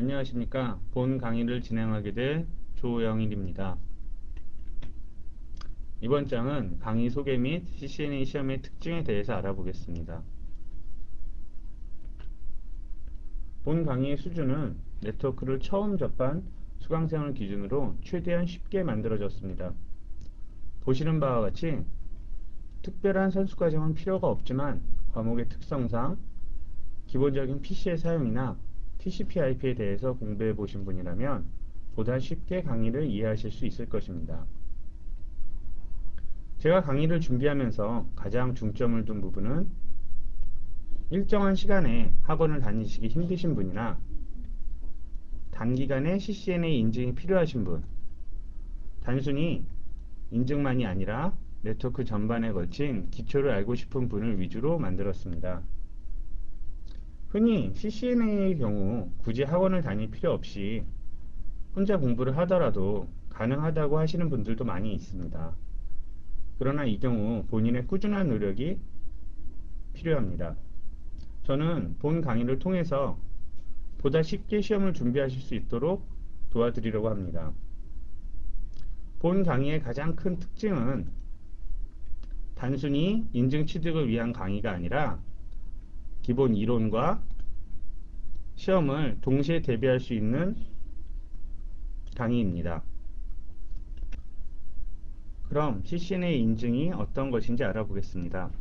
안녕하십니까. 본 강의를 진행하게 될 조영일입니다. 이번 장은 강의 소개 및 CCNA 시험의 특징에 대해서 알아보겠습니다. 본 강의의 수준은 네트워크를 처음 접한 수강생을 기준으로 최대한 쉽게 만들어졌습니다. 보시는 바와 같이 특별한 선수 과정은 필요가 없지만 과목의 특성상 기본적인 PC의 사용이나 TCP/IP에 대해서 공부해 보신 분이라면 보다 쉽게 강의를 이해하실 수 있을 것입니다. 제가 강의를 준비하면서 가장 중점을 둔 부분은 일정한 시간에 학원을 다니시기 힘드신 분이나 단기간에 CCNA 인증이 필요하신 분, 단순히 인증만이 아니라 네트워크 전반에 걸친 기초를 알고 싶은 분을 위주로 만들었습니다. 흔히 CCNA의 경우 굳이 학원을 다닐 필요 없이 혼자 공부를 하더라도 가능하다고 하시는 분들도 많이 있습니다. 그러나 이 경우 본인의 꾸준한 노력이 필요합니다. 저는 본 강의를 통해서 보다 쉽게 시험을 준비하실 수 있도록 도와드리려고 합니다. 본 강의의 가장 큰 특징은 단순히 인증 취득을 위한 강의가 아니라 기본 이론과 시험을 동시에 대비할 수 있는 강의입니다. 그럼 CCNA 인증이 어떤 것인지 알아보겠습니다.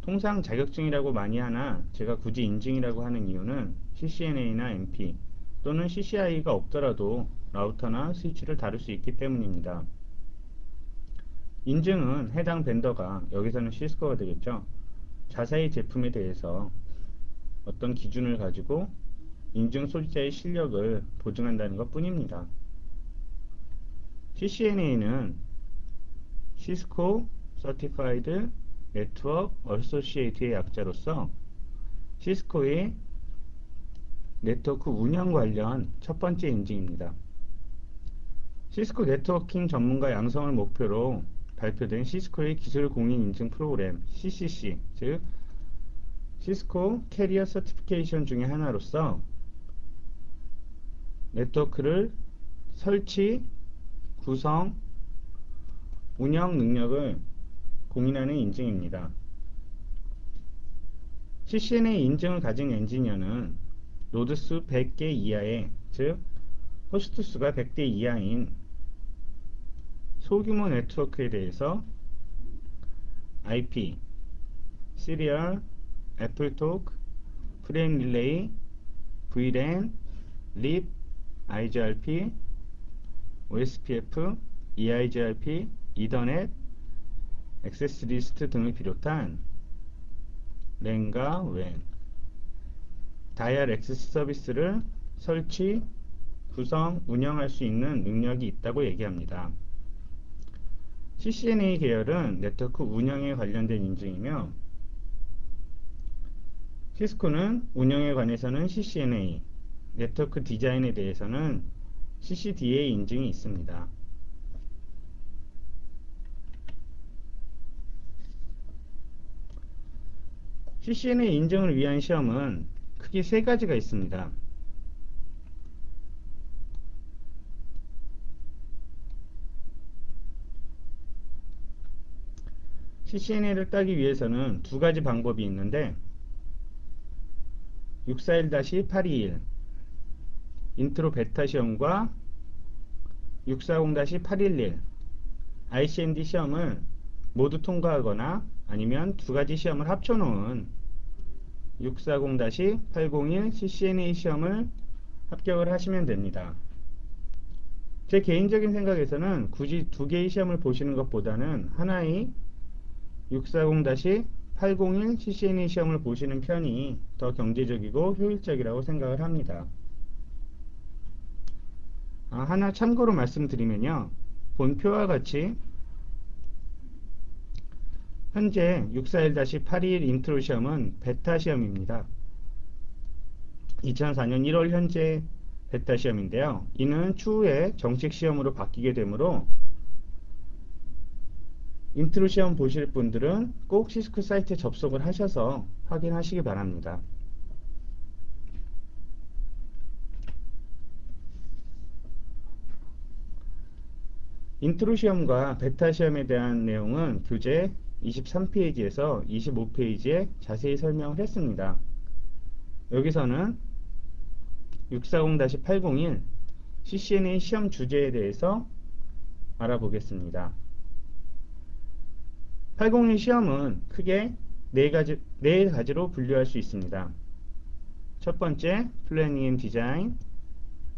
통상 자격증이라고 많이 하나 제가 굳이 인증이라고 하는 이유는 CCNA나 MP 또는 CCI가 없더라도 라우터나 스위치를 다룰 수 있기 때문입니다. 인증은 해당 벤더가, 여기서는 시스코가 되겠죠, 자사의 제품에 대해서 어떤 기준을 가지고 인증 소지자의 실력을 보증한다는 것 뿐입니다. CCNA는 시스코 Certified Network Associate의 약자로서 시스코의 네트워크 운영 관련 첫 번째 인증입니다. 시스코 네트워킹 전문가 양성을 목표로 발표된 시스코의 기술 공인 인증 프로그램 CCC, 즉 시스코 캐리어 서티피케이션 중의 하나로서 네트워크를 설치, 구성, 운영 능력을 공인하는 인증입니다. CCNA 인증을 가진 엔지니어는 노드수 100개 이하의, 즉 호스트 수가 100대 이하인 소규모 네트워크에 대해서 IP, 시리얼, 애플토크, 프레임 릴레이, VLAN, RIP, IGRP, OSPF, EIGRP, 이더넷, 액세스 리스트 등을 비롯한 랜과 웬, 다이얼 액세스 서비스를 설치, 구성, 운영할 수 있는 능력이 있다고 얘기합니다. CCNA 계열은 네트워크 운영에 관련된 인증이며 시스코는 운영에 관해서는 CCNA, 네트워크 디자인에 대해서는 CCDA 인증이 있습니다. CCNA 인증을 위한 시험은 크게 세 가지가 있습니다. CCNA를 따기 위해서는 두 가지 방법이 있는데 641-821 인트로 베타 시험과 640-811 ICMD 시험을 모두 통과하거나 아니면 두 가지 시험을 합쳐놓은 640-801 CCNA 시험을 합격을 하시면 됩니다. 제 개인적인 생각에서는 굳이 두 개의 시험을 보시는 것보다는 하나의 640-801 CCNA 시험을 보시는 편이 더 경제적이고 효율적이라고 생각을 합니다. 하나 참고로 말씀드리면요, 본표와 같이 현재 641-821 인트로 시험은 베타 시험입니다. 2004년 1월 현재 베타 시험인데요, 이는 추후에 정식 시험으로 바뀌게 되므로 인트로 시험 보실 분들은 꼭 시스코 사이트에 접속을 하셔서 확인하시기 바랍니다. 인트로 시험과 베타 시험에 대한 내용은 교재 23페이지에서 25페이지에 자세히 설명을 했습니다. 여기서는 640-801 CCNA 시험 주제에 대해서 알아보겠습니다. 801 시험은 크게 네 가지로 분류할 수 있습니다. 첫 번째, 플래닝 앤 디자인,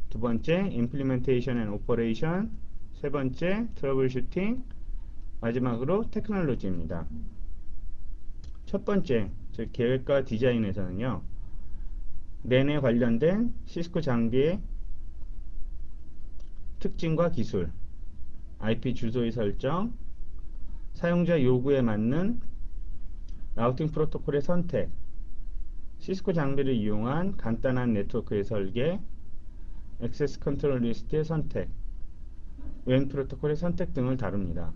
두 번째, 임플리멘테이션 앤 오퍼레이션, 세 번째, 트러블 슈팅, 마지막으로 테크놀로지입니다. 첫 번째, 즉 계획과 디자인에서는요, 랜에 관련된 시스코 장비의 특징과 기술, IP 주소의 설정, 사용자 요구에 맞는 라우팅 프로토콜의 선택, 시스코 장비를 이용한 간단한 네트워크의 설계, 액세스 컨트롤 리스트의 선택, 웬 프로토콜의 선택 등을 다룹니다.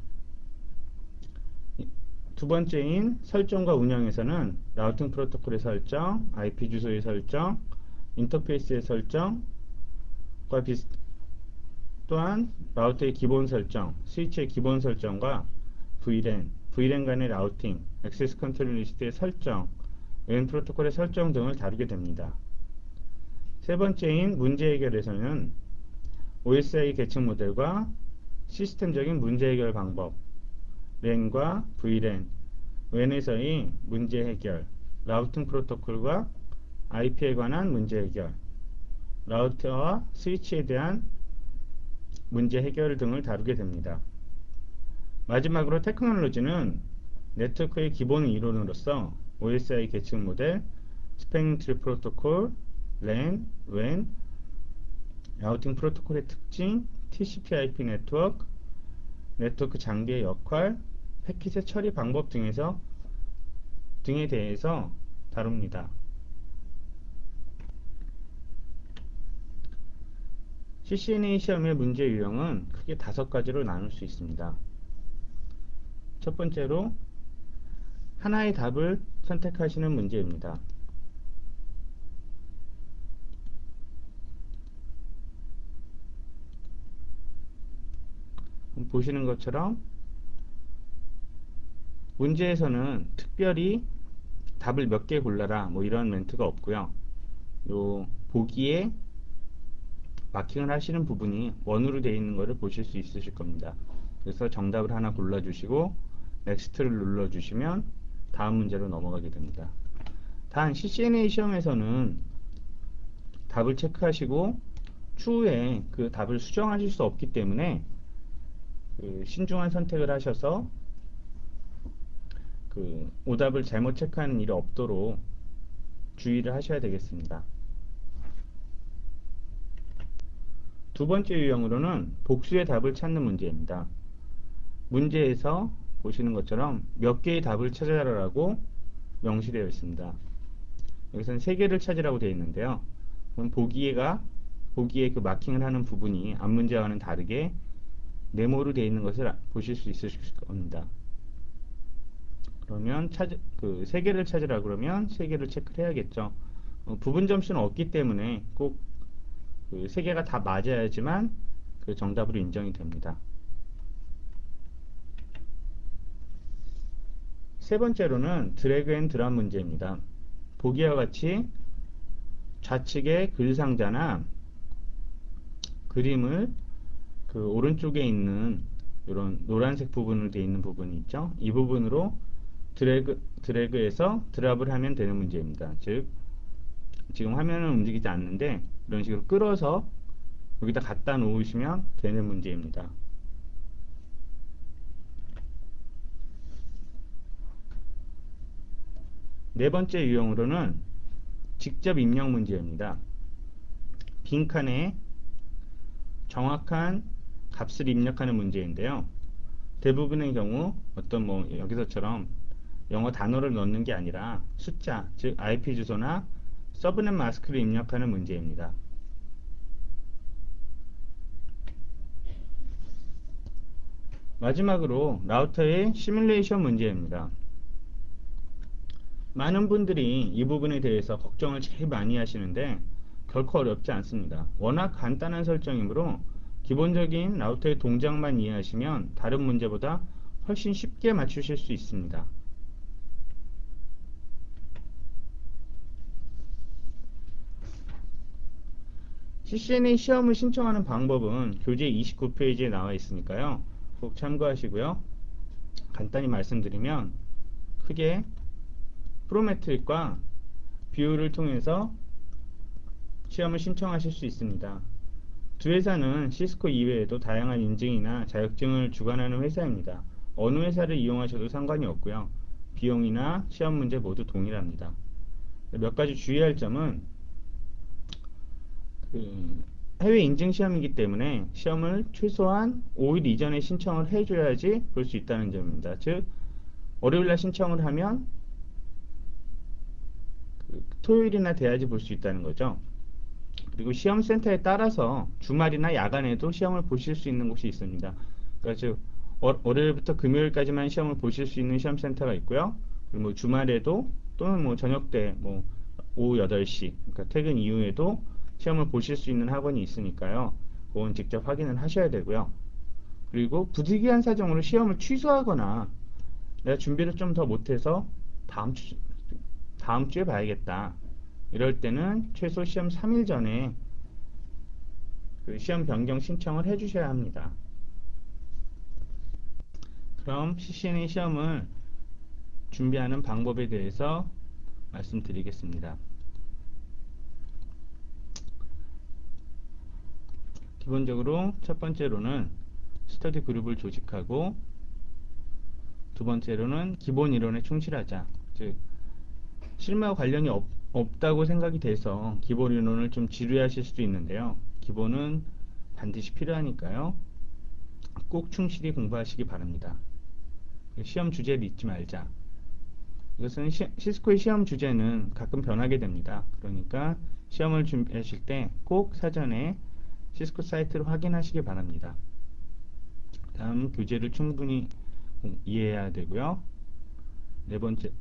두 번째인 설정과 운영에서는 라우팅 프로토콜의 설정, IP 주소의 설정, 인터페이스의 설정과 또한 라우터의 기본 설정, 스위치의 기본 설정과 VLAN 간의 라우팅, 액세스 컨트롤 리스트의 설정, 웬 프로토콜의 설정 등을 다루게 됩니다. 세 번째인 문제 해결에서는 OSI 계층 모델과 시스템적인 문제 해결 방법, 랜과 VLAN, 웬에서의 문제 해결, 라우팅 프로토콜과 IP에 관한 문제 해결, 라우터와 스위치에 대한 문제 해결 등을 다루게 됩니다. 마지막으로 테크놀로지는 네트워크의 기본 이론으로서 OSI 계층 모델, 스패닝 트리 프로토콜, 랜, 웬, 라우팅 프로토콜의 특징, TCP/IP 네트워크, 네트워크 장비의 역할, 패킷의 처리 방법 등에 대해서 다룹니다. CCNA 시험의 문제 유형은 크게 5가지로 나눌 수 있습니다. 첫 번째로 하나의 답을 선택하시는 문제입니다. 보시는 것처럼 문제에서는 특별히 답을 몇 개 골라라 뭐 이런 멘트가 없고요. 요 보기에 마킹을 하시는 부분이 원으로 되어 있는 것을 보실 수 있으실 겁니다. 그래서 정답을 하나 골라주시고 넥스트를 눌러주시면 다음 문제로 넘어가게 됩니다. 단 CCNA 시험에서는 답을 체크하시고 추후에 그 답을 수정하실 수 없기 때문에 신중한 선택을 하셔서 오답을 잘못 체크하는 일이 없도록 주의를 하셔야 되겠습니다. 두 번째 유형으로는 복수의 답을 찾는 문제입니다. 문제에서 보시는 것처럼 몇 개의 답을 찾아라라고 명시되어 있습니다. 여기서는 3개를 찾으라고 되어 있는데요. 그럼 보기에 그 마킹을 하는 부분이 앞 문제와는 다르게 네모로 되어 있는 것을 보실 수 있으실 겁니다. 그러면 3개를 찾으라 그러면 3개를 체크를 해야겠죠. 부분 점수는 없기 때문에 꼭 3개가 다 맞아야지만 그 정답으로 인정이 됩니다. 세 번째로는 드래그 앤 드랍 문제입니다. 보기와 같이 좌측의 글 상자나 그림을 오른쪽에 있는 이런 노란색 부분으로 되어 있는 부분이 있죠. 이 부분으로 드래그해서 드랍을 하면 되는 문제입니다. 즉 지금 화면은 움직이지 않는데 이런 식으로 끌어서 여기다 갖다 놓으시면 되는 문제입니다. 네 번째 유형으로는 직접 입력 문제입니다. 빈칸에 정확한 값을 입력하는 문제인데요. 대부분의 경우 여기서처럼 영어 단어를 넣는 게 아니라 숫자, 즉 IP 주소나 서브넷 마스크를 입력하는 문제입니다. 마지막으로 라우터의 시뮬레이션 문제입니다. 많은 분들이 이 부분에 대해서 걱정을 제일 많이 하시는데 결코 어렵지 않습니다. 워낙 간단한 설정이므로 기본적인 라우터의 동작만 이해하시면 다른 문제보다 훨씬 쉽게 맞추실 수 있습니다. CCNA 시험을 신청하는 방법은 교재 29페이지에 나와 있으니까요. 꼭 참고하시고요. 간단히 말씀드리면 크게 프로메트릭과 비율을 통해서 시험을 신청하실 수 있습니다. 두 회사는 시스코 이외에도 다양한 인증이나 자격증을 주관하는 회사입니다. 어느 회사를 이용하셔도 상관이 없고요. 비용이나 시험 문제 모두 동일합니다. 몇 가지 주의할 점은 해외 인증 시험이기 때문에 시험을 최소한 5일 이전에 신청을 해줘야지 볼 수 있다는 점입니다. 즉 월요일날 신청을 하면 토요일이나 돼야지 볼 수 있다는 거죠. 그리고 시험센터에 따라서 주말이나 야간에도 시험을 보실 수 있는 곳이 있습니다. 그러니까 즉 월요일부터 금요일까지만 시험을 보실 수 있는 시험센터가 있고요. 그리고 뭐 주말에도 또는 뭐 저녁 때 뭐 오후 8시 그러니까 퇴근 이후에도 시험을 보실 수 있는 학원이 있으니까요. 그건 직접 확인을 하셔야 되고요. 그리고 부득이한 사정으로 시험을 취소하거나 내가 준비를 좀 더 못해서 다음 주에 봐야겠다. 이럴 때는 최소 시험 3일 전에 그 시험 변경 신청을 해주셔야 합니다. 그럼 CCNA 시험을 준비하는 방법에 대해서 말씀드리겠습니다. 기본적으로 첫 번째로는 스터디 그룹을 조직하고 두 번째로는 기본 이론에 충실하자. 즉 실무와 관련이 없다고 생각이 돼서 기본 이론을 좀 지루해하실 수도 있는데요. 기본은 반드시 필요하니까요. 꼭 충실히 공부하시기 바랍니다. 시험 주제를 잊지 말자. 이것은 시스코의 시험 주제는 가끔 변하게 됩니다. 그러니까 시험을 준비하실 때 꼭 사전에 시스코 사이트를 확인하시기 바랍니다. 다음 교재를 충분히 이해해야 되고요.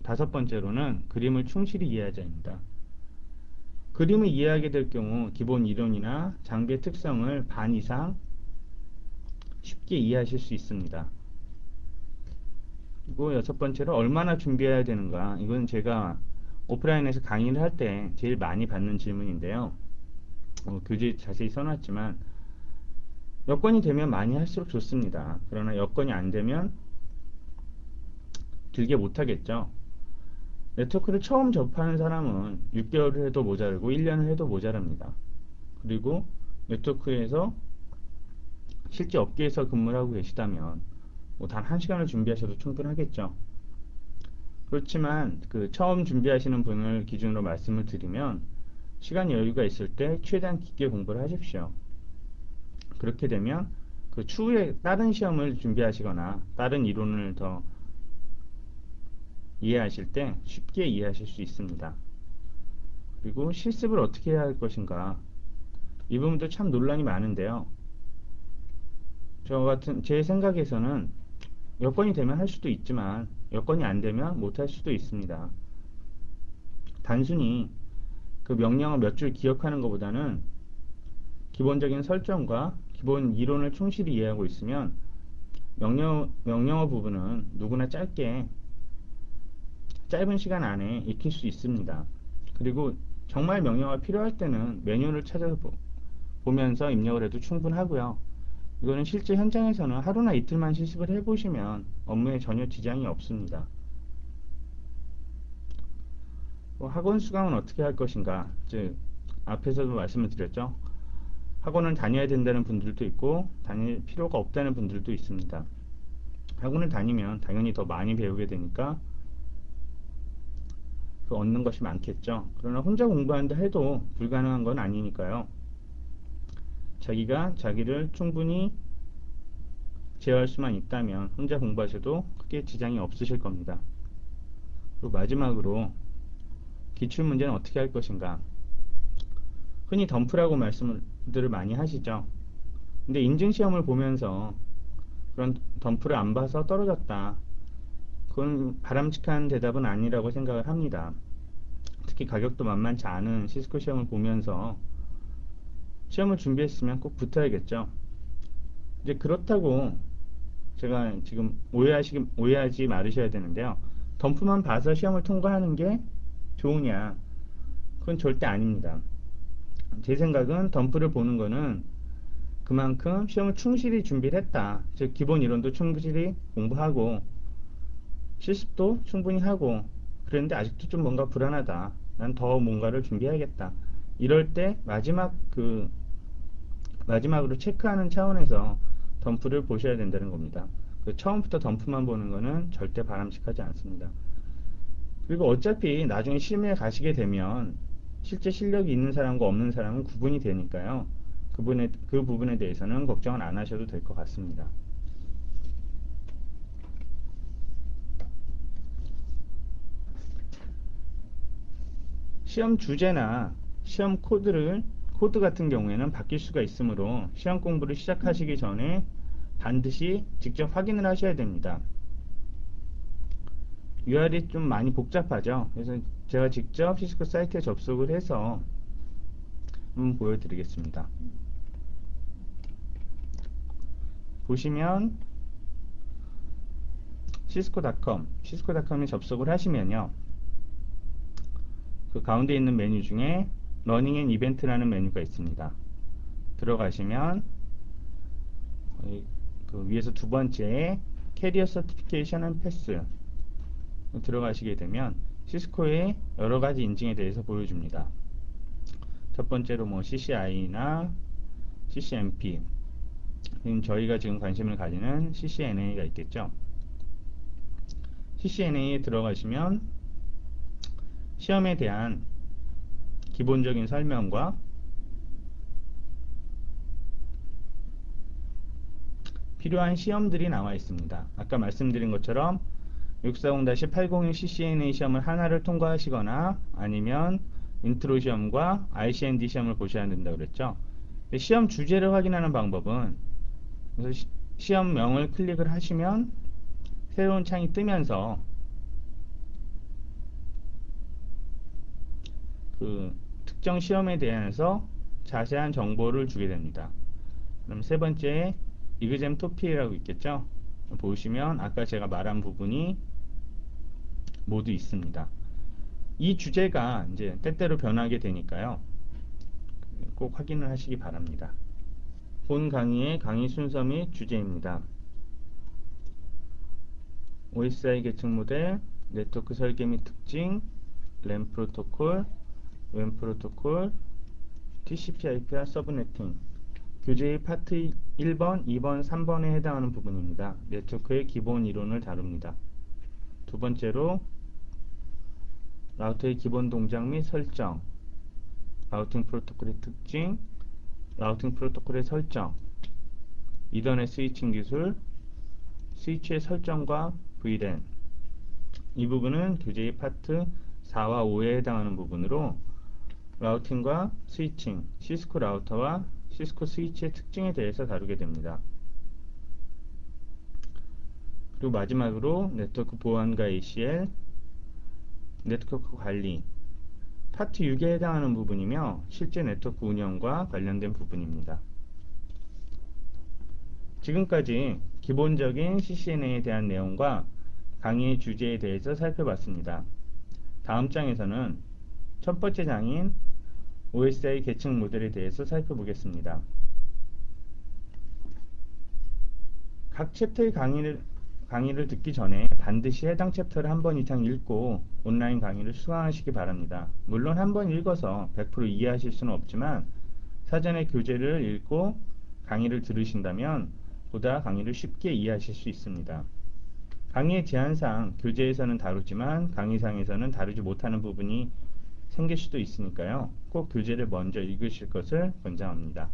다섯 번째로는 그림을 충실히 이해하자입니다. 그림을 이해하게 될 경우 기본 이론이나 장비의 특성을 반 이상 쉽게 이해하실 수 있습니다. 그리고 여섯 번째로 얼마나 준비해야 되는가. 이건 제가 오프라인에서 강의를 할 때 제일 많이 받는 질문인데요. 교재에 자세히 써놨지만 여건이 되면 많이 할수록 좋습니다. 그러나 여건이 안 되면 길게 못하겠죠. 네트워크를 처음 접하는 사람은 6개월을 해도 모자르고 1년을 해도 모자랍니다. 그리고 네트워크에서 실제 업계에서 근무를 하고 계시다면 뭐 단 1시간을 준비하셔도 충분하겠죠. 그렇지만 그 처음 준비하시는 분을 기준으로 말씀을 드리면 시간 여유가 있을 때 최대한 깊게 공부를 하십시오. 그렇게 되면 그 추후에 다른 시험을 준비하시거나 다른 이론을 더 이해하실 때 쉽게 이해하실 수 있습니다. 그리고 실습을 어떻게 해야 할 것인가, 이 부분도 참 논란이 많은데요. 제 생각에서는 여건이 되면 할 수도 있지만 여건이 안 되면 못 할 수도 있습니다. 단순히 그 명령어 몇 줄 기억하는 것보다는 기본적인 설정과 기본 이론을 충실히 이해하고 있으면 명령어 부분은 누구나 짧은 시간 안에 익힐 수 있습니다. 그리고 정말 명령어가 필요할 때는 매뉴얼을 찾아보면서 입력을 해도 충분하고요. 이거는 실제 현장에서는 하루나 이틀만 실습을 해보시면 업무에 전혀 지장이 없습니다. 학원 수강은 어떻게 할 것인가? 즉 앞에서도 말씀을 드렸죠. 학원을 다녀야 된다는 분들도 있고 다닐 필요가 없다는 분들도 있습니다. 학원을 다니면 당연히 더 많이 배우게 되니까 그 얻는 것이 많겠죠. 그러나 혼자 공부한다 해도 불가능한 건 아니니까요. 자기가 자기를 충분히 제어할 수만 있다면 혼자 공부하셔도 크게 지장이 없으실 겁니다. 그리고 마지막으로 기출문제는 어떻게 할 것인가. 흔히 덤프라고 말씀들을 많이 하시죠. 근데 인증시험을 보면서 그런 덤프를 안 봐서 떨어졌다, 그건 바람직한 대답은 아니라고 생각을 합니다. 특히 가격도 만만치 않은 시스코 시험을 보면서 시험을 준비했으면 꼭 붙어야겠죠. 이제 그렇다고 제가 지금 오해하지 말으셔야 되는데요. 덤프만 봐서 시험을 통과하는 게 좋으냐? 그건 절대 아닙니다. 제 생각은 덤프를 보는 거는 그만큼 시험을 충실히 준비를 했다. 즉 기본 이론도 충실히 공부하고 실습도 충분히 하고 그랬는데 아직도 좀 뭔가 불안하다. 난 더 뭔가를 준비해야겠다. 이럴 때 마지막으로 체크하는 차원에서 덤프를 보셔야 된다는 겁니다. 처음부터 덤프만 보는 거는 절대 바람직하지 않습니다. 그리고 어차피 나중에 실무에 가시게 되면 실제 실력이 있는 사람과 없는 사람은 구분이 되니까요. 그 부분에 대해서는 걱정은 안 하셔도 될 것 같습니다. 시험 주제나 시험 코드 같은 경우에는 바뀔 수가 있으므로 시험 공부를 시작하시기 전에 반드시 직접 확인을 하셔야 됩니다. UR이 좀 많이 복잡하죠. 그래서 제가 직접 시스코 사이트에 접속을 해서 한번 보여드리겠습니다. 보시면 시스코닷컴에 접속을 하시면요. 그 가운데 있는 메뉴 중에 러닝 앤 이벤트라는 메뉴가 있습니다. 들어가시면 그 위에서 두 번째에 캐리어 서티피케이션 앤 패스 들어가시게 되면 시스코의 여러 가지 인증에 대해서 보여줍니다. 첫 번째로 뭐 CCI나 CCNP, 저희가 지금 관심을 가지는 CCNA가 있겠죠. CCNA에 들어가시면 시험에 대한 기본적인 설명과 필요한 시험들이 나와 있습니다. 아까 말씀드린 것처럼 640-801 CCNA 시험을 하나를 통과하시거나 아니면 인트로 시험과 ICND 시험을 보셔야 된다고 그랬죠. 시험 주제를 확인하는 방법은 그래서 시험명을 클릭을 하시면 새로운 창이 뜨면서 그 특정 시험에 대해서 자세한 정보를 주게 됩니다. 그럼 세 번째 이그잼 토픽이라고 있겠죠. 보시면 아까 제가 말한 부분이 모두 있습니다. 이 주제가 이제 때때로 변하게 되니까요. 꼭 확인을 하시기 바랍니다. 본 강의의 강의 순서 및 주제입니다. OSI 계층 모델, 네트워크 설계 및 특징, 램 프로토콜, 웬 프로토콜, TCP/IP와 서브네팅, 교재의 파트 1번, 2번, 3번에 해당하는 부분입니다. 네트워크의 기본 이론을 다룹니다. 두 번째로 라우터의 기본 동작 및 설정, 라우팅 프로토콜의 특징, 라우팅 프로토콜의 설정, 이더넷 스위칭 기술, 스위치의 설정과 VLAN. 이 부분은 교재의 파트 4와 5에 해당하는 부분으로 라우팅과 스위칭, 시스코 라우터와 시스코 스위치의 특징에 대해서 다루게 됩니다. 그리고 마지막으로 네트워크 보안과 ACL, 네트워크 관리, 파트 6에 해당하는 부분이며 실제 네트워크 운영과 관련된 부분입니다. 지금까지 기본적인 CCNA에 대한 내용과 강의의 주제에 대해서 살펴봤습니다. 다음 장에서는 첫 번째 장인 OSI 계층 모델에 대해서 살펴보겠습니다. 각 챕터의 강의를 듣기 전에 반드시 해당 챕터를 한 번 이상 읽고 온라인 강의를 수강하시기 바랍니다. 물론 한 번 읽어서 100% 이해하실 수는 없지만 사전에 교재를 읽고 강의를 들으신다면 보다 강의를 쉽게 이해하실 수 있습니다. 강의의 제한상 교재에서는 다루지만 강의상에서는 다루지 못하는 부분이 생길 수도 있으니까요. 꼭 교재를 먼저 읽으실 것을 권장합니다.